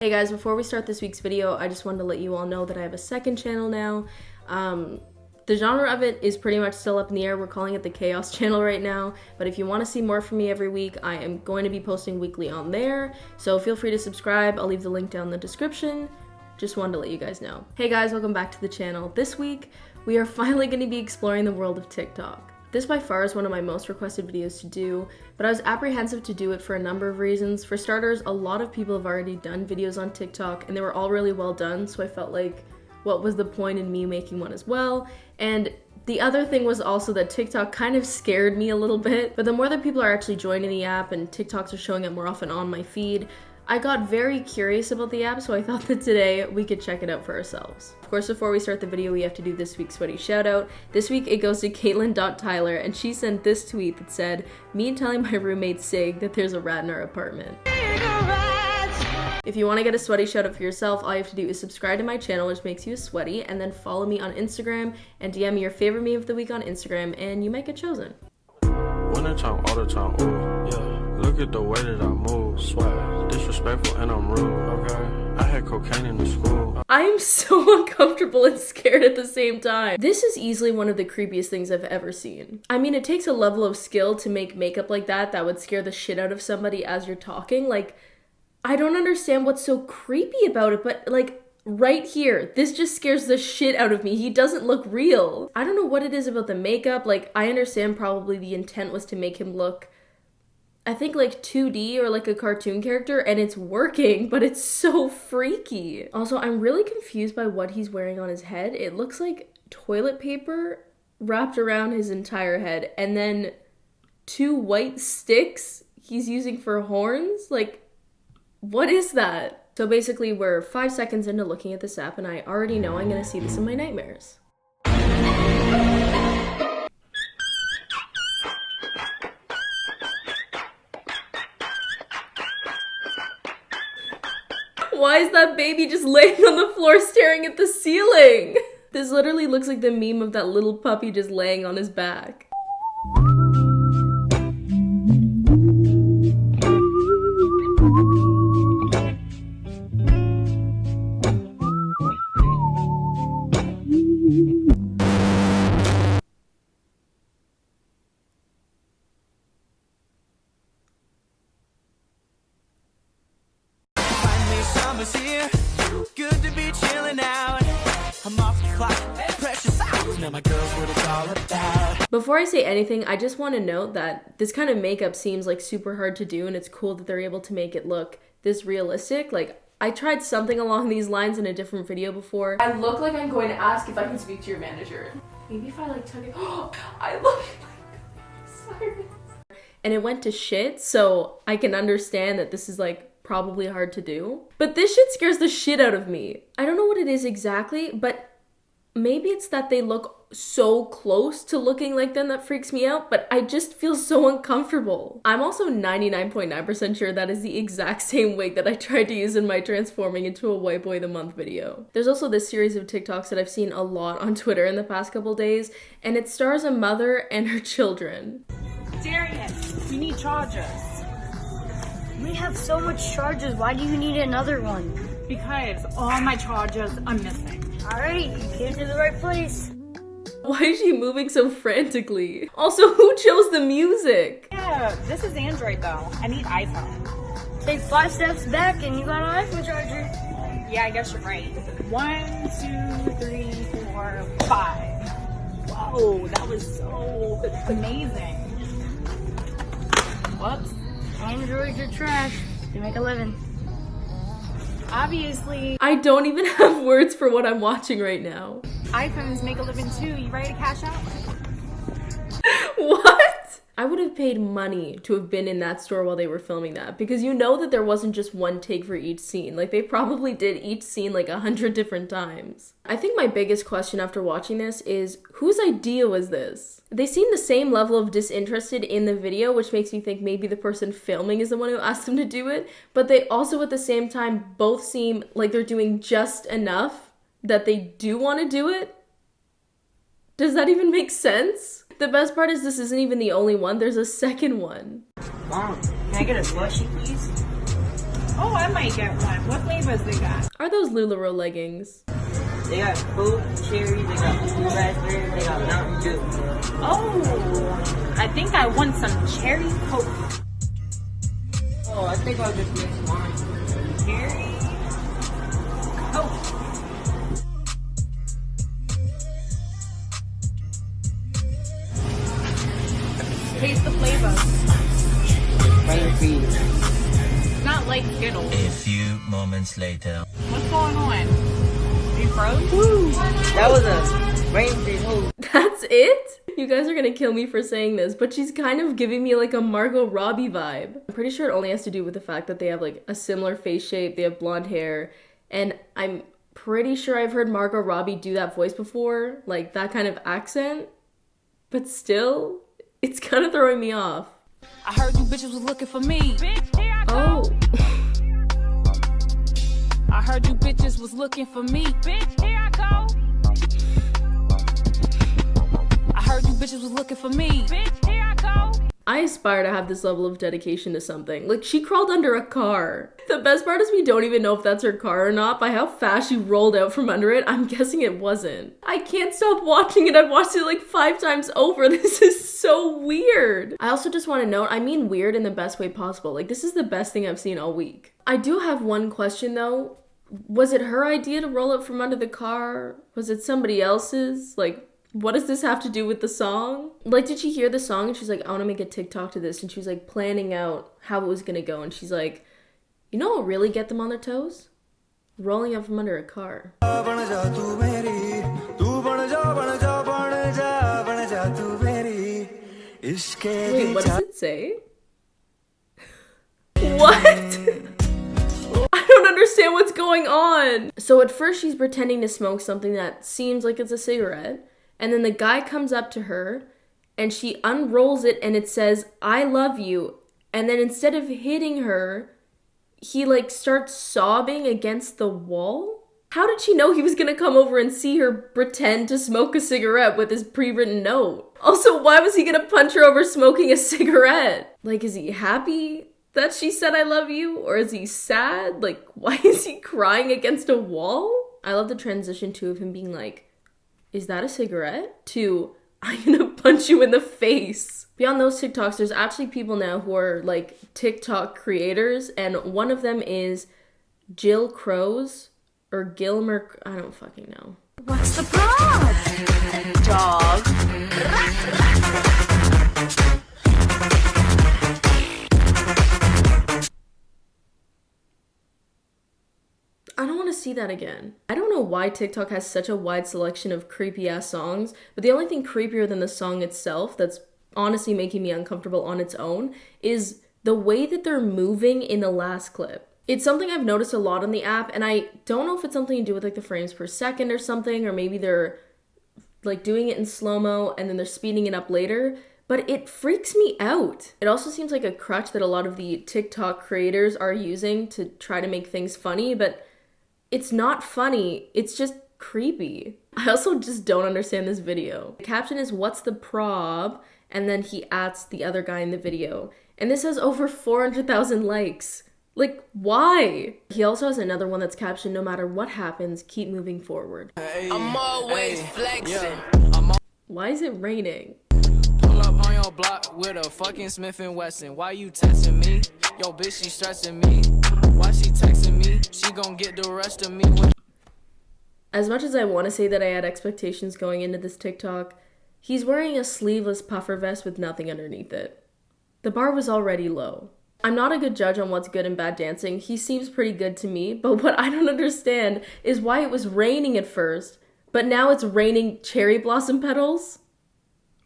Hey guys, before we start this week's video, I just wanted to let you all know that I have a second channel now. The genre of it is pretty much still up in the air. We're calling it the Chaos channel right now, but if you want to see more from me every week, I am going to be posting weekly on there, so feel free to subscribe. I'll leave the link down in the description. Just wanted to let you guys know. Hey guys, welcome back to the channel. This week, we are finally going to be exploring the world of TikTok. This by far is one of my most requested videos to do, but I was apprehensive to do it for a number of reasons. For starters, a lot of people have already done videos on TikTok and they were all really well done, so I felt like what was the point in me making one as well? And the other thing was also that TikTok kind of scared me a little bit, but the more that people are actually joining the app and TikToks are showing up more often on my feed, I got very curious about the app, so I thought that today we could check it out for ourselves. Of course, before we start the video, we have to do this week's sweaty shout out. This week it goes to Caitlin.Tyler, and she sent this tweet that said, "Me telling my roommate Sig that there's a rat in our apartment." If you want to get a sweaty shout out for yourself, all you have to do is subscribe to my channel, which makes you a sweaty, and then follow me on Instagram and DM me your favorite meme of the week on Instagram, and you might get chosen. Wintertime, all the time, ooh, yeah. Look at the way that I move, swag, disrespectful and I'm rude, okay? I had cocaine in the school. I am so uncomfortable and scared at the same time. This is easily one of the creepiest things I've ever seen. I mean, it takes a level of skill to make makeup like that would scare the shit out of somebody as you're talking. Like, I don't understand what's so creepy about it, but like, right here, this just scares the shit out of me. He doesn't look real. I don't know what it is about the makeup. Like, I understand probably the intent was to make him look, I think, like 2D or like a cartoon character, and it's working, but it's so freaky. Also, I'm really confused by what he's wearing on his head. It looks like toilet paper wrapped around his entire head, and then two white sticks he's using for horns. Like, what is that? So basically, we're 5 seconds into looking at this app, and I already know I'm gonna see this in my nightmares. Why is that baby just laying on the floor staring at the ceiling? This literally looks like the meme of that little puppy just laying on his back. Summer's here, good to be chilling out. I'm off the clock, precious hours. Now my girl's what it's all about. Before I say anything, I just want to note that this kind of makeup seems like super hard to do, and it's cool that they're able to make it look this realistic. Like, I tried something along these lines in a different video before. I look like I'm going to ask if I can speak to your manager. Maybe if I like took it. Oh, I look like Cyrus. And it went to shit, so I can understand that this is like probably hard to do. But this shit scares the shit out of me. I don't know what it is exactly, but maybe it's that they look so close to looking like them that freaks me out, but I just feel so uncomfortable. I'm also 99.9% sure that is the exact same wig that I tried to use in my transforming into a white boy of the month video. There's also this series of TikToks that I've seen a lot on Twitter in the past couple days, and it stars a mother and her children. Darius, we need chargers. We have so much chargers. Why do you need another one? Because all my chargers are missing. Alright, you came to the right place. Why is she moving so frantically? Also, who chose the music? Yeah, this is Android though. I need iPhone. Take 5 steps back and you got an iPhone charger. Yeah, I guess you're right. 1, 2, 3, 4, 5. Whoa, that was so amazing. Whoops. Androids are trash. They make a living. Obviously, I don't even have words for what I'm watching right now. iPhones make a living too. You ready to cash out? What? I would have paid money to have been in that store while they were filming that, because you know that there wasn't just one take for each scene. Like, they probably did each scene like 100 different times. I think my biggest question after watching this is, whose idea was this? They seem the same level of disinterested in the video, which makes me think maybe the person filming is the one who asked them to do it, but they also at the same time both seem like they're doing just enough that they do want to do it. Does that even make sense? The best part is this isn't even the only one. There's a second one. Mom, can I get a slushy, please? Oh, I might get one. What flavors they got? Are those LuLaRoe leggings? They got fruit, cherry, they got raspberry, they got Mountain Dew. Oh, I think I want some cherry Coke. Oh, I think I'll just mix mine. Cherry Coke. Taste the flavor. Rain freeze. It's not like Skittles. A few moments later. What's going on? You froze? That was a rain freeze. Oh, That's it? You guys are gonna kill me for saying this, but she's kind of giving me like a Margot Robbie vibe. I'm pretty sure it only has to do with the fact that they have like a similar face shape, they have blonde hair, and I'm pretty sure I've heard Margot Robbie do that voice before, like that kind of accent, but still, it's kind of throwing me off. I heard you bitches was looking for me. Oh. I heard you bitches was looking for me. Bitch, here I go. I heard you bitches was looking for me. Bitch, here I go. I aspire to have this level of dedication to something. Like, she crawled under a car. The best part is we don't even know if that's her car or not. By how fast she rolled out from under it, I'm guessing it wasn't. I can't stop watching it. I've watched it like 5 times over. This is so weird. I also just want to note, I mean weird in the best way possible. Like, this is the best thing I've seen all week. I do have one question though. Was it her idea to roll it from under the car? Was it somebody else's? Like, what does this have to do with the song? Like, did she hear the song and she's like, I want to make a TikTok to this, and she was like planning out how it was gonna go, and she's like, you know what will really get them on their toes? Rolling up from under a car. Wait, what does it say? What? I don't understand what's going on. So at first she's pretending to smoke something that seems like it's a cigarette. And then the guy comes up to her and she unrolls it and it says, I love you. And then instead of hitting her, he like starts sobbing against the wall. How did she know he was gonna come over and see her pretend to smoke a cigarette with his pre-written note? Also, why was he gonna punch her over smoking a cigarette? Like, is he happy that she said I love you? Or is he sad? Like, why is he crying against a wall? I love the transition too of him being like, is that a cigarette? To, I'm gonna punch you in the face. Beyond those TikToks, there's actually people now who are like TikTok creators, and one of them is Jill Crows or Gilmer, I don't fucking know. What's the problem, dog? I don't want to see that again. I don't know why TikTok has such a wide selection of creepy ass songs, but the only thing creepier than the song itself that's honestly making me uncomfortable on its own is the way that they're moving in the last clip. It's something I've noticed a lot on the app, and I don't know if it's something to do with like the frames per second or something, or maybe they're like doing it in slow-mo and then they're speeding it up later, but it freaks me out. It also seems like a crutch that a lot of the TikTok creators are using to try to make things funny, but it's not funny, it's just creepy. I also just don't understand this video. The caption is, what's the prob? And then he adds the other guy in the video. And this has over 400,000 likes. Like, why? He also has another one that's captioned, no matter what happens, keep moving forward. I'm always flexing. Why is it raining? Pull up on your block with a fucking Smith & Wesson. Why you texting me? Yo, bitch, she stressing me. Why she texting me? She gon' get the rest of me. As much as I want to say that I had expectations going into this TikTok, he's wearing a sleeveless puffer vest with nothing underneath it. The bar was already low. I'm not a good judge on what's good and bad dancing. He seems pretty good to me, but what I don't understand is why it was raining at first, but now it's raining cherry blossom petals?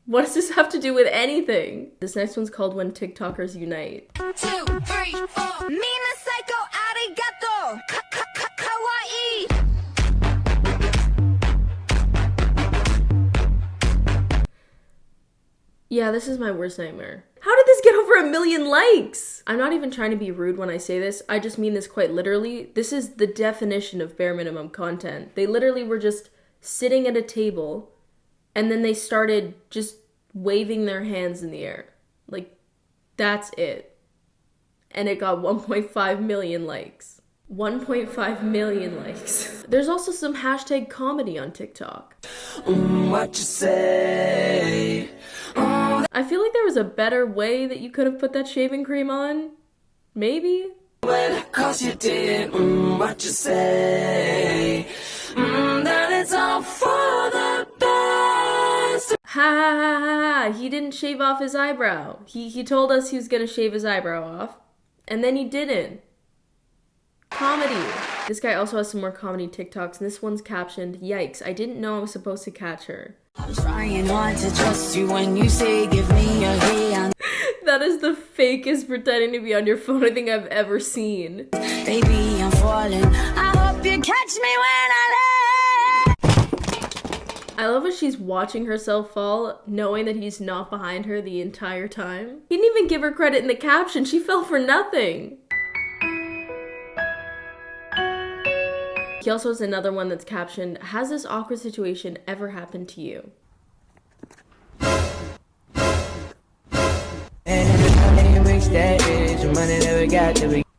What does this have to do with anything? This next one's called When TikTokers Unite. 2, 3, 4. Mina psycho arigato. Kawaii. Yeah, this is my worst nightmare. How did this get over 1 million likes? I'm not even trying to be rude when I say this. I just mean this quite literally. This is the definition of bare minimum content. They literally were just sitting at a table and then they started just waving their hands in the air. Like, that's it. and it got 1.5 million likes. 1.5 million likes. There's also some hashtag comedy on TikTok. What you say? I feel like there was a better way that you could have put that shaving cream on. Maybe? Well, 'cause you did. What you say? That it's all for the best. Ha ha ha ha ha. He didn't shave off his eyebrow. He told us he was gonna shave his eyebrow off, and then he didn't. Comedy. This guy also has some more comedy TikToks, and this one's captioned, "Yikes, I didn't know I was supposed to catch her." I'm trying not to trust you when you say give me a hand. That is the fakest pretending to be on your phone I think I've ever seen. Baby, I'm falling. I hope you catch me when I land. I love how she's watching herself fall, knowing that he's not behind her the entire time. He didn't even give her credit in the caption. She fell for nothing. He also has another one that's captioned, "Has this awkward situation ever happened to you?"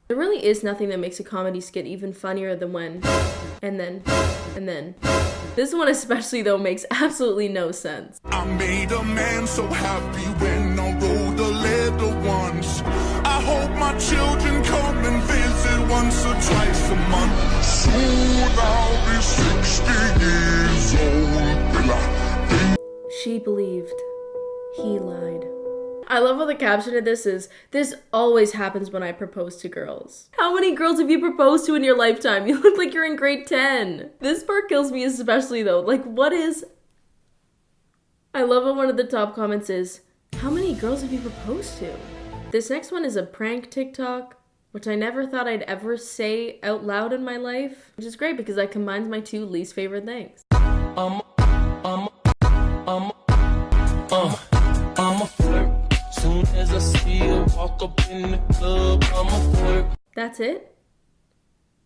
There really is nothing that makes a comedy skit even funnier than when, and then. This one especially, though, makes absolutely no sense. I made a man so happy when I wrote the letter once. I hope my children come and visit once or twice a month. Soon I'll be 60 years old. She believed. He lied. I love how the caption of this is, "This always happens when I propose to girls." How many girls have you proposed to in your lifetime? You look like you're in grade 10. This part kills me especially though. Like, what is... I love how one of the top comments is, "How many girls have you proposed to?" This next one is a prank TikTok, which I never thought I'd ever say out loud in my life, which is great because that combines my two least favorite things. I'm a flirt. Soon as I see her walk up in the club, I'm a flirt. That's it?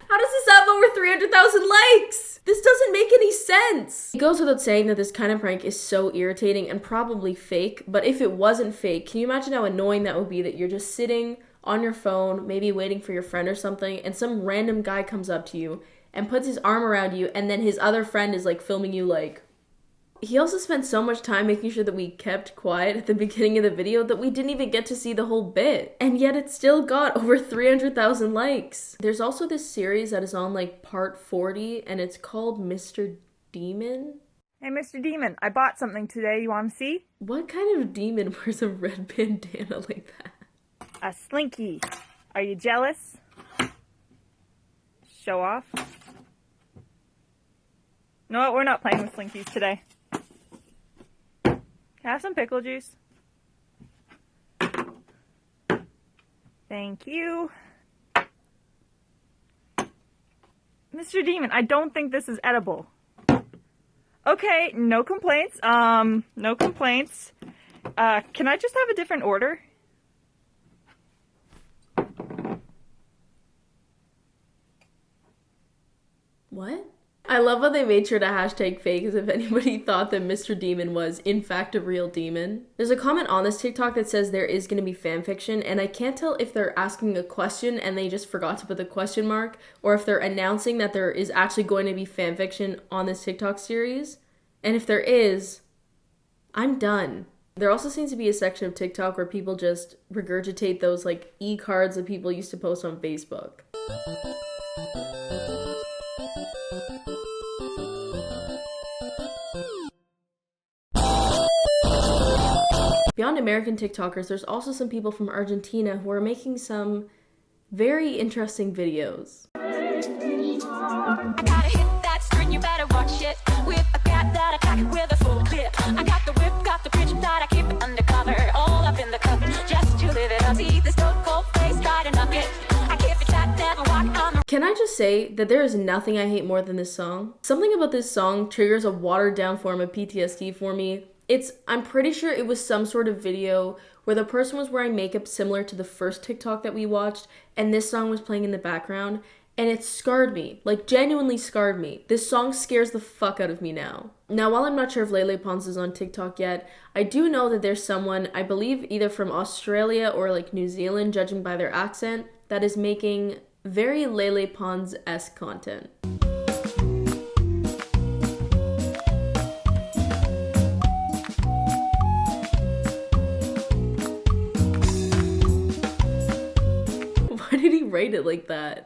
How does this have over 300,000 likes? This doesn't make any sense. It goes without saying that this kind of prank is so irritating and probably fake, but if it wasn't fake, can you imagine how annoying that would be that you're just sitting on your phone, maybe waiting for your friend or something, and some random guy comes up to you and puts his arm around you, and then his other friend is like filming you like... He also spent so much time making sure that we kept quiet at the beginning of the video that we didn't even get to see the whole bit. And yet it still got over 300,000 likes. There's also this series that is on like part 40 and it's called Mr. Demon. Hey, Mr. Demon, I bought something today. You want to see? What kind of demon wears a red bandana like that? A slinky. Are you jealous? Show off. No, we're not playing with slinkies today. Have some pickle juice. Thank you. Mr. Demon, I don't think this is edible. Okay, no complaints. No complaints. Can I just have a different order? What? I love how they made sure to hashtag fake as if anybody thought that Mr. Demon was, in fact, a real demon. There's a comment on this TikTok that says there is going to be fanfiction, and I can't tell if they're asking a question and they just forgot to put the question mark, or if they're announcing that there is actually going to be fanfiction on this TikTok series. And if there is, I'm done. There also seems to be a section of TikTok where people just regurgitate those, like, e-cards that people used to post on Facebook. Beyond American TikTokers, there's also some people from Argentina who are making some very interesting videos. I gotta hit that string, you better watch it. With a cat that attack with a full clip. I got the whip, got the bitch that I keep it undercover. All up in the cup, just to live it up. See this dope cold face, try to knock it. I keep it tight, never walk on the... Can I just say that there is nothing I hate more than this song? Something about this song triggers a watered down form of PTSD for me. I'm pretty sure it was some sort of video where the person was wearing makeup similar to the first TikTok that we watched, and this song was playing in the background, And it scarred me, like genuinely scarred me. This song scares the fuck out of me now. Now, while I'm not sure if Lele Pons is on TikTok yet, I do know that there's someone, I believe either from Australia or like New Zealand, judging by their accent, that is making very Lele Pons-esque content. Why did he write it like that?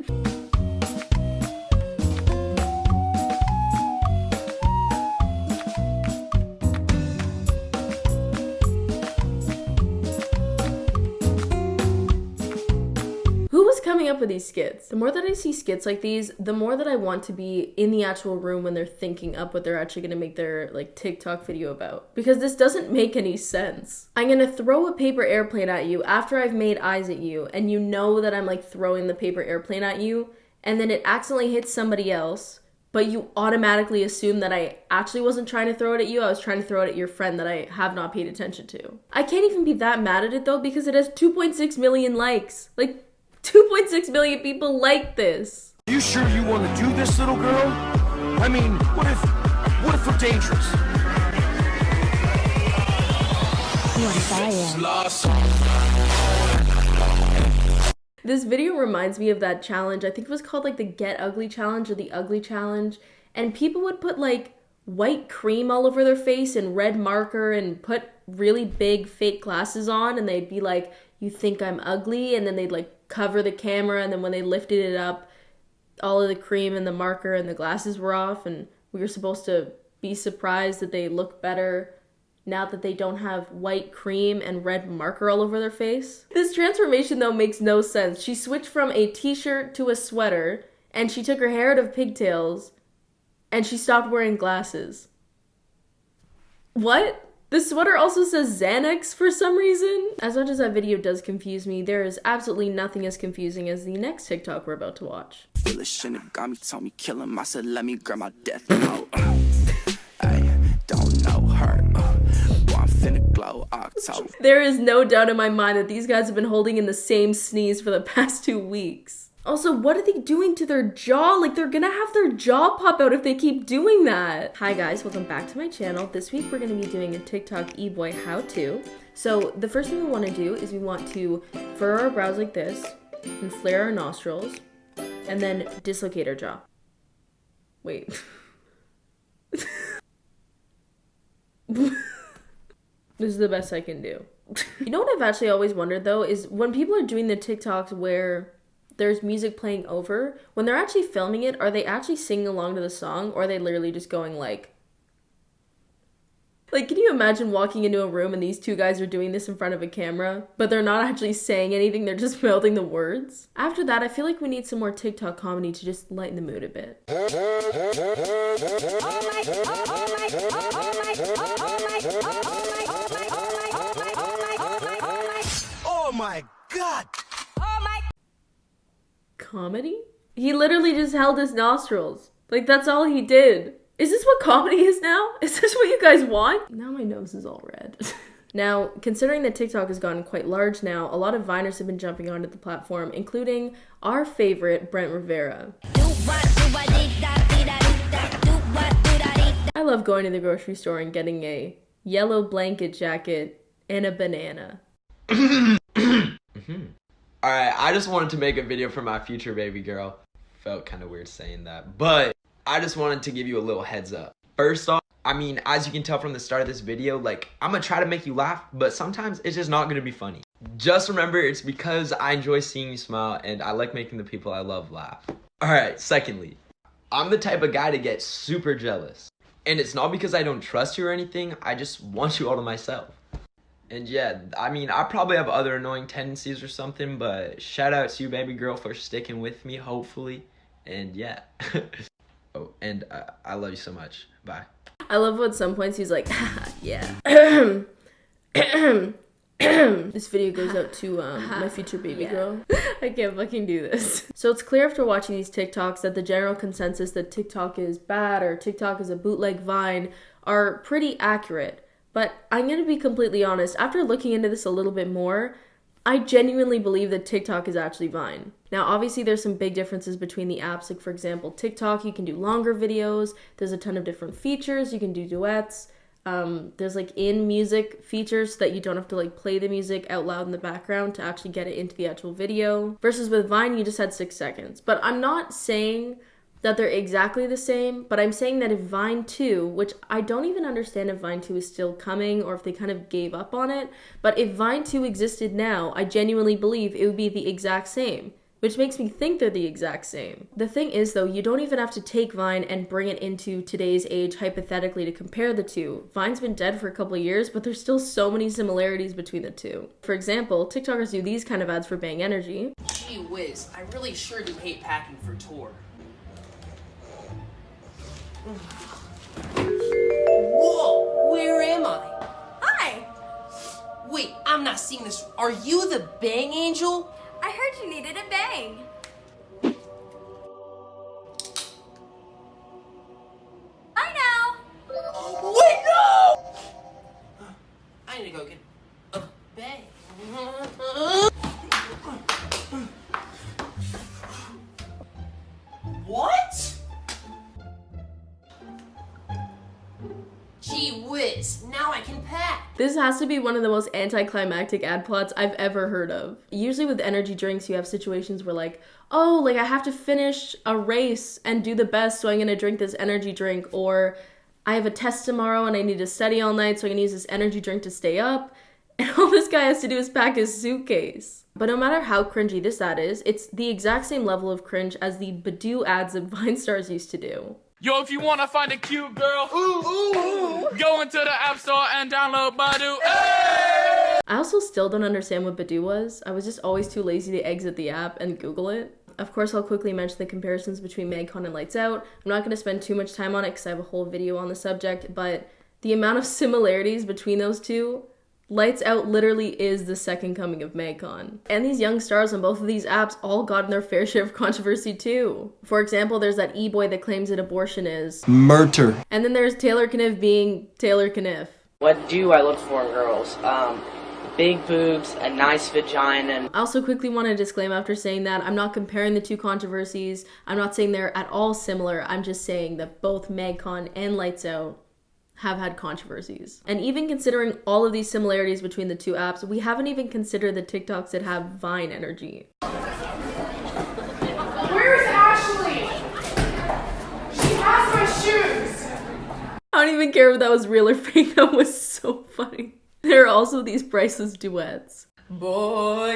Who was coming up with these skits? The more that I see skits like these, the more that I want to be in the actual room when they're thinking up what they're actually gonna make their like TikTok video about. Because this doesn't make any sense. I'm gonna throw a paper airplane at you after I've made eyes at you, and you know that I'm like throwing the paper airplane at you, and then it accidentally hits somebody else, but you automatically assume that I actually wasn't trying to throw it at you, I was trying to throw it at your friend that I have not paid attention to. I can't even be that mad at it though, because it has 2.6 million likes. Like, 2.6 million people like this. You sure you want to do this, little girl? I mean, what if we're dangerous? This video reminds me of that challenge. I think it was called like the Get Ugly Challenge or the Ugly Challenge. And people would put like white cream all over their face and red marker and put really big fake glasses on, and they'd be like, "You think I'm ugly?" And then they'd like cover the camera, and then when they lifted it up, all of the cream and the marker and the glasses were off, and we were supposed to be surprised that they look better now that they don't have white cream and red marker all over their face. This transformation though makes no sense. She switched from a t-shirt to a sweater, and she took her hair out of pigtails, and she stopped wearing glasses. What? The sweater also says Xanax for some reason. As much as that video does confuse me, there is absolutely nothing as confusing as the next TikTok we're about to watch. Feel it shouldn't got me, told me kill him. I said let me grab my death note. I don't know her. Boy, I'm finna glow October. There is no doubt in my mind that these guys have been holding in the same sneeze for the past 2 weeks. Also, what are they doing to their jaw? Like, they're gonna have their jaw pop out if they keep doing that. Hi guys, welcome back to my channel. This week we're gonna be doing a TikTok e-boy how-to. So the first thing we wanna do is we want to furrow our brows like this, and flare our nostrils, and then dislocate our jaw. Wait. This is the best I can do. You know what I've actually always wondered though, is when people are doing the TikToks where there's music playing over, when they're actually filming it, are they actually singing along to the song, or are they literally just going like, can you imagine walking into a room and these two guys are doing this in front of a camera, but they're not actually saying anything, they're just mouthing the words? After that, I feel like we need some more TikTok comedy to just lighten the mood a bit. Oh my God! Comedy? He literally just held his nostrils. Like, that's all he did. Is this what comedy is now? Is this what you guys want? Now my nose is all red. Now, considering that TikTok has gotten quite large now, a lot of Viners have been jumping onto the platform, including our favorite, Brent Rivera. I love going to the grocery store and getting a yellow blanket jacket and a banana. Alright, I just wanted to make a video for my future baby girl. Felt kind of weird saying that, but I just wanted to give you a little heads up. First off, I mean, as you can tell from the start of this video, like, I'm gonna try to make you laugh, but sometimes it's just not gonna be funny. Just remember, it's because I enjoy seeing you smile and I like making the people I love laugh. Alright, secondly, I'm the type of guy to get super jealous. And it's not because I don't trust you or anything, I just want you all to myself. And yeah, I mean, I probably have other annoying tendencies or something, but shout out to you, baby girl, for sticking with me, hopefully. And yeah. Oh, and I love you so much. Bye. I love how at some points he's like, yeah. This video goes out to my future baby girl. I can't fucking do this. So it's clear after watching these TikToks that the general consensus that TikTok is bad or TikTok is a bootleg Vine are pretty accurate. But I'm gonna be completely honest, after looking into this a little bit more, I genuinely believe that TikTok is actually Vine. Now, obviously, there's some big differences between the apps. Like, for example, TikTok, you can do longer videos. There's a ton of different features. You can do duets. There's like in-music features so that you don't have to like play the music out loud in the background to actually get it into the actual video. Versus with Vine, you just had 6 seconds. But I'm not saying that they're exactly the same, but I'm saying that if Vine 2, which I don't even understand if Vine 2 is still coming or if they kind of gave up on it, but if Vine 2 existed now, I genuinely believe it would be the exact same, which makes me think they're the exact same. The thing is though, you don't even have to take Vine and bring it into today's age hypothetically to compare the two. Vine's been dead for a couple of years, but there's still so many similarities between the two. For example, TikTokers do these kind of ads for Bang Energy. Gee whiz, I really sure do hate packing for tour. Whoa, where am I? Hi! Wait, I'm not seeing this. Are you the Bang Angel? I heard you needed a bang. Bye now! Wait, no! I need to go get a bang. What? Gee whiz, now I can pack. This has to be one of the most anticlimactic ad plots I've ever heard of. Usually with energy drinks, you have situations where like, oh, like I have to finish a race and do the best, so I'm gonna drink this energy drink, or I have a test tomorrow and I need to study all night, so I'm gonna use this energy drink to stay up. And all this guy has to do is pack his suitcase. But no matter how cringy this ad is, it's the exact same level of cringe as the Badoo ads that Vine stars used to do. Yo, if you wanna find a cute girl, go into the App Store and download Badoo. Hey! I also still don't understand what Badoo was. I was just always too lazy to exit the app and Google it. Of course, I'll quickly mention the comparisons between magcon and Lights Out. I'm not going to spend too much time on it because I have a whole video on the subject, but the amount of similarities between those two, Lights Out literally is the second coming of magcon. And these young stars on both of these apps all got in their fair share of controversy too. For example, there's that e-boy that claims that abortion is murder. And then there's Taylor Kniff being Taylor Kniff. What do I look for in girls? Big boobs, a nice vagina. I also quickly want to disclaim after saying that I'm not comparing the two controversies. I'm not saying they're at all similar. I'm just saying that both magcon and Lights Out have had controversies. And even considering all of these similarities between the two apps, we haven't even considered the TikToks that have Vine energy. Where's Ashley? She has my shoes. I don't even care if that was real or fake. That was so funny. There are also these priceless duets. Boy,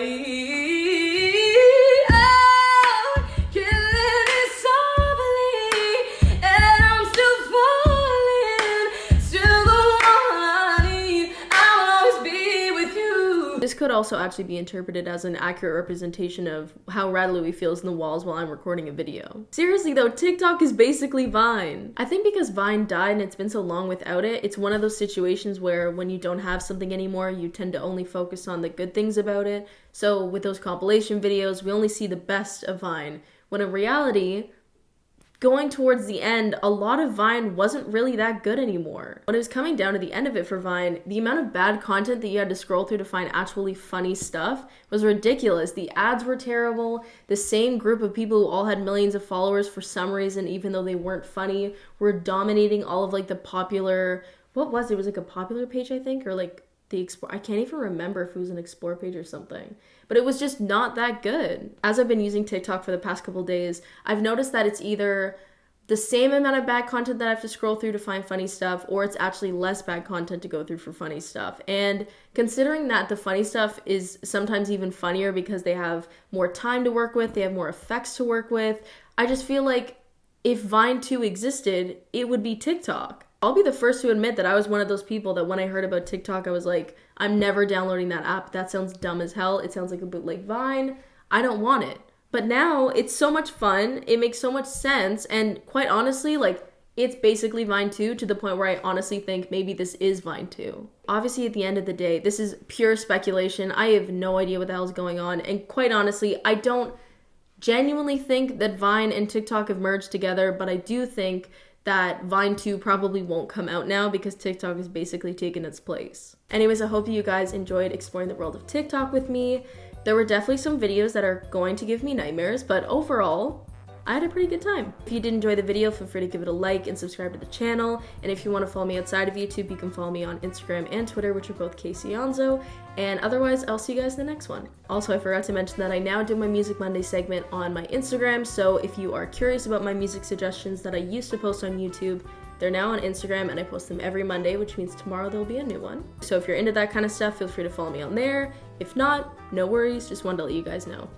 This could also actually be interpreted as an accurate representation of how Rad Louie feels in the walls while I'm recording a video. Seriously though, TikTok is basically Vine. I think because Vine died and it's been so long without it, it's one of those situations where when you don't have something anymore, you tend to only focus on the good things about it. So with those compilation videos, we only see the best of Vine, when in reality, going towards the end, a lot of Vine wasn't really that good anymore. When it was coming down to the end of it for Vine, the amount of bad content that you had to scroll through to find actually funny stuff was ridiculous. The ads were terrible. The same group of people who all had millions of followers for some reason, even though they weren't funny, were dominating all of like the popular, what was it? It was like a popular page, I think, or like the Explore. I can't even remember if it was an Explore page or something. But it was just not that good. As I've been using TikTok for the past couple days, I've noticed that it's either the same amount of bad content that I have to scroll through to find funny stuff, or it's actually less bad content to go through for funny stuff. And considering that the funny stuff is sometimes even funnier because they have more time to work with, they have more effects to work with, I just feel like if Vine 2 existed, it would be TikTok. I'll be the first to admit that I was one of those people that when I heard about TikTok, I was like, I'm never downloading that app. That sounds dumb as hell. It sounds like a bootleg Vine. I don't want it. But now it's so much fun. It makes so much sense. And quite honestly, like, it's basically Vine 2 to the point where I honestly think maybe this is Vine 2. Obviously, at the end of the day, this is pure speculation. I have no idea what the hell is going on. And quite honestly, I don't genuinely think that Vine and TikTok have merged together, but I do think that Vine 2 probably won't come out now because TikTok has basically taken its place. Anyways, I hope you guys enjoyed exploring the world of TikTok with me. There were definitely some videos that are going to give me nightmares, but overall, I had a pretty good time. If you did enjoy the video, feel free to give it a like and subscribe to the channel. And if you want to follow me outside of YouTube, you can follow me on Instagram and Twitter, which are both Aonso. And otherwise, I'll see you guys in the next one. Also, I forgot to mention that I now do my Music Monday segment on my Instagram, so if you are curious about my music suggestions that I used to post on YouTube, they're now on Instagram, and I post them every Monday, which means tomorrow there'll be a new one. So if you're into that kind of stuff, feel free to follow me on there. If not, no worries, just wanted to let you guys know.